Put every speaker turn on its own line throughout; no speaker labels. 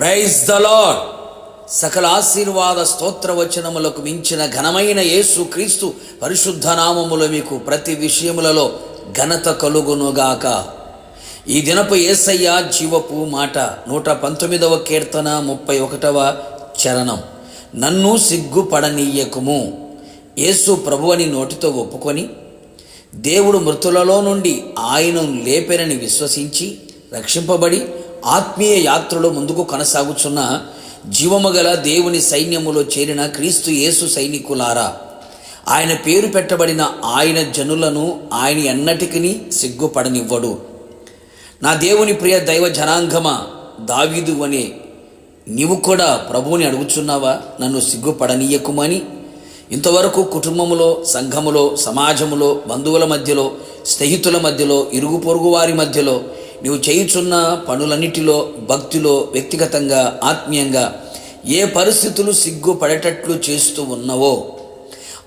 Praise the lord. సకల ఆశీర్వాద స్తోత్ర వచనములకు మించిన ఘనమైన యేసు క్రీస్తు పరిశుద్ధ నామములో మీకు ప్రతి విషయములలో ఘనత కలుగునుగాక. ఈ దినపు యేసయ్య జీవపు మాట 119వ కీర్తన 31వ చరణం. నన్ను సిగ్గుపడనీయకుము. యేసు ప్రభువని నోటితో ఒప్పుకొని దేవుడు మృతులలో నుండి ఆయనను లేపెనని విశ్వసించి రక్షింపబడి ఆత్మీయ యాత్రలో ముందుకు కొనసాగుచున్న జీవము గల దేవుని సైన్యములో చేరిన క్రీస్తు యేసు సైనికులారా, ఆయన పేరు పెట్టబడిన ఆయన జనులను ఆయన ఎన్నటికీ సిగ్గుపడనివ్వడు. నా దేవుని ప్రియ దైవ జనాంగమా, దావీదు అనే నీవు కూడా ప్రభువుని అడుగుచున్నావా నన్ను సిగ్గుపడనీయకుమని? ఇంతవరకు కుటుంబములో, సంఘములో, సమాజములో, బంధువుల మధ్యలో, స్నేహితుల మధ్యలో, ఇరుగు పొరుగు వారి మధ్యలో నీవు చేయుచున్న పనులన్నిటిలో, భక్తిలో, వ్యక్తిగతంగా, ఆత్మీయంగా ఏ పరిస్థితులు సిగ్గుపడేటట్లు చేస్తూ ఉన్నవో,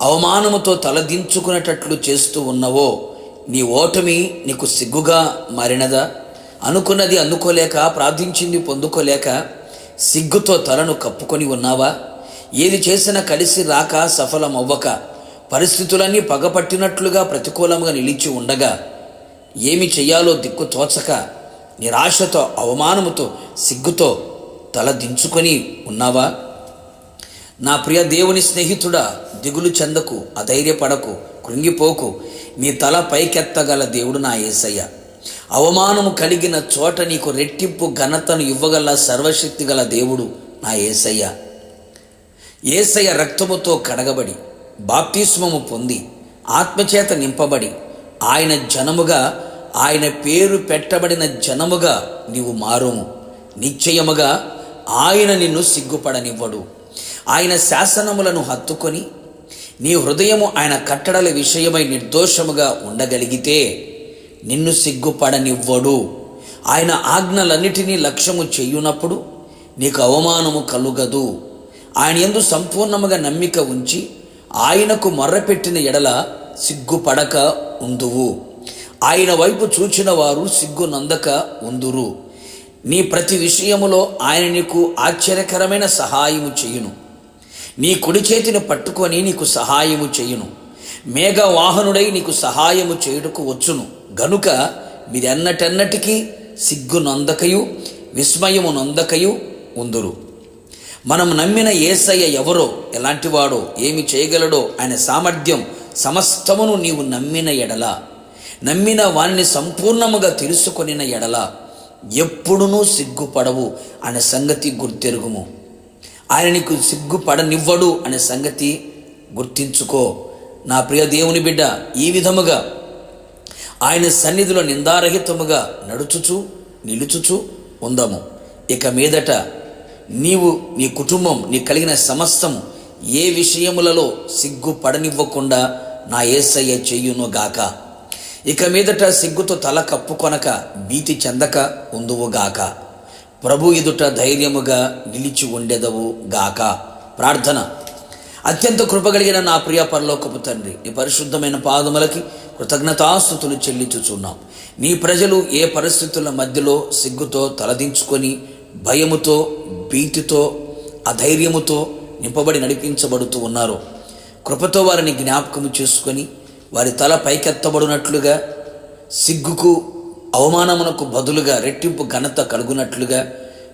అవమానముతో తలదించుకునేటట్లు చేస్తూ ఉన్నవో, నీ ఓటమి నీకు సిగ్గుగా మారినదా? అనుకున్నది అందుకోలేక, ప్రార్థించింది పొందుకోలేక సిగ్గుతో తలను కప్పుకొని ఉన్నావా? ఏది చేసినా కలిసి రాక, సఫలమవ్వక, పరిస్థితులన్నీ పగపట్టినట్లుగా ప్రతికూలంగా నిలిచి ఉండగా ఏమి చెయ్యాలో దిక్కు తోచక నిరాశతో, అవమానముతో, సిగ్గుతో తల దించుకొని ఉన్నావా? నా ప్రియ దేవుని స్నేహితుడా, దిగులు చెందకు, అధైర్యపడకు, కృంగిపోకు. నీ తల పైకెత్తగల దేవుడు నా యేసయ్య. అవమానము కలిగిన చోట నీకు రెట్టింపు ఘనతను ఇవ్వగల సర్వశక్తి గల దేవుడు నా యేసయ్య. యేసయ్య రక్తముతో కడగబడి, బాప్తిస్మము పొంది, ఆత్మచేత నింపబడి, ఆయన జనముగా, ఆయన పేరు పెట్టబడిన జనముగా నీవు మారుము. నిశ్చయముగా ఆయన నిన్ను సిగ్గుపడనివ్వడు. ఆయన శాసనములను హత్తుకొని నీ హృదయము ఆయన కట్టడల విషయమై నిర్దోషముగా ఉండగలిగితే నిన్ను సిగ్గుపడనివ్వడు. ఆయన ఆజ్ఞలన్నిటినీ లక్ష్యము చెయ్యునప్పుడు నీకు అవమానము కలుగదు. ఆయన యందు సంపూర్ణముగా నమ్మిక ఉంచి ఆయనకు మొర్రపెట్టిన ఎడల సిగ్గుపడక ఉందువు. ఆయన వైపు చూచిన వారు సిగ్గు నందక ఉందురు. నీ ప్రతి విషయములో ఆయన నీకు ఆశ్చర్యకరమైన సహాయము చేయును. నీ కుడి చేతిని పట్టుకొని నీకు సహాయము చేయును. మేఘవాహనుడై నీకు సహాయము చేయుటకు వచ్చును. గనుక మీరెన్నటెన్నటికీ సిగ్గు నందకయు విస్మయము నందకయు ఉందురు. మనం నమ్మిన యేసయ్య ఎవరో, ఎలాంటివాడో, ఏమి చేయగలడో, ఆయన సామర్థ్యం సమస్తమును నీవు నమ్మిన ఎడల, నమ్మిన వాణ్ణి సంపూర్ణముగా తెలుసుకొనిన ఎడల ఎప్పుడునూ సిగ్గుపడవు అనే సంగతి గుర్తెరుగుము. ఆయన నీకు సిగ్గుపడనివ్వడు అనే సంగతి గుర్తించుకో. నా ప్రియ దేవుని బిడ్డ, ఈ విధముగా ఆయన సన్నిధిలో నిందారహితముగా నడుచుచు నిలుచుచు ఉందము. ఇక మీదట నీవు, నీ కుటుంబం, నీ కలిగిన సమస్తము ఏ విషయములలో సిగ్గుపడనివ్వకుండా నా యేసయ్య చెయ్యునుగాక. ఇక మీదట సిగ్గుతో తల కప్పుకొనక, భీతి చెందక ఉందువుగాక. ప్రభు ఎదుట ధైర్యముగా నిలిచి ఉండెదవు గాక. ప్రార్థన. అత్యంత కృపగలిగిన నా ప్రియ పరలోకపు తండ్రి, నీ పరిశుద్ధమైన పాదములకి కృతజ్ఞతాస్తుతులు చెల్లించుచున్నాం. నీ ప్రజలు ఏ పరిస్థితుల మధ్యలో సిగ్గుతో తలదించుకొని, భయముతో, భీతితో, అధైర్యముతో నింపబడి నడిపించబడుతూ ఉన్నారు. కృపతో వారిని జ్ఞాపకము చేసుకొని వారి తల పైకెత్తబడినట్లుగా, సిగ్గుకు, అవమానమునకు బదులుగా రెట్టింపు ఘనత కలుగునట్లుగా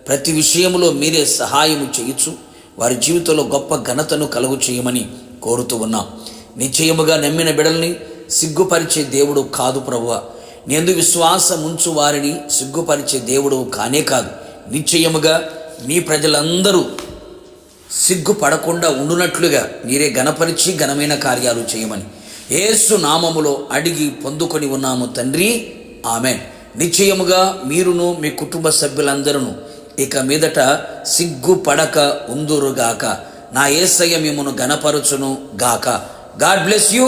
ప్రతి విషయంలో మీరే సహాయము చేయొచ్చు. వారి జీవితంలో గొప్ప ఘనతను కలుగు చేయమని కోరుతూ ఉన్నాం. నిశ్చయముగా నమ్మిన బిడల్ని సిగ్గుపరిచే దేవుడు కాదు ప్రభువా. నీ విశ్వాసం ఉంచు వారిని సిగ్గుపరిచే దేవుడు కానే కాదు. నిశ్చయముగా నీ ప్రజలందరూ సిగ్గుపడకుండా ఉండునట్లుగా మీరే ఘనపరిచి ఘనమైన కార్యాలు చేయమని యేసు నామములో అడిగి పొందుకొని ఉన్నాము తండ్రి, ఆమెన్. నిశ్చయముగా మీరును మీ కుటుంబ సభ్యులందరూ ఇక మీదట సిగ్గుపడక ఉందురుగాక. నా యేసయ్య మిమ్మును ఘనపరచును గాక. God bless you.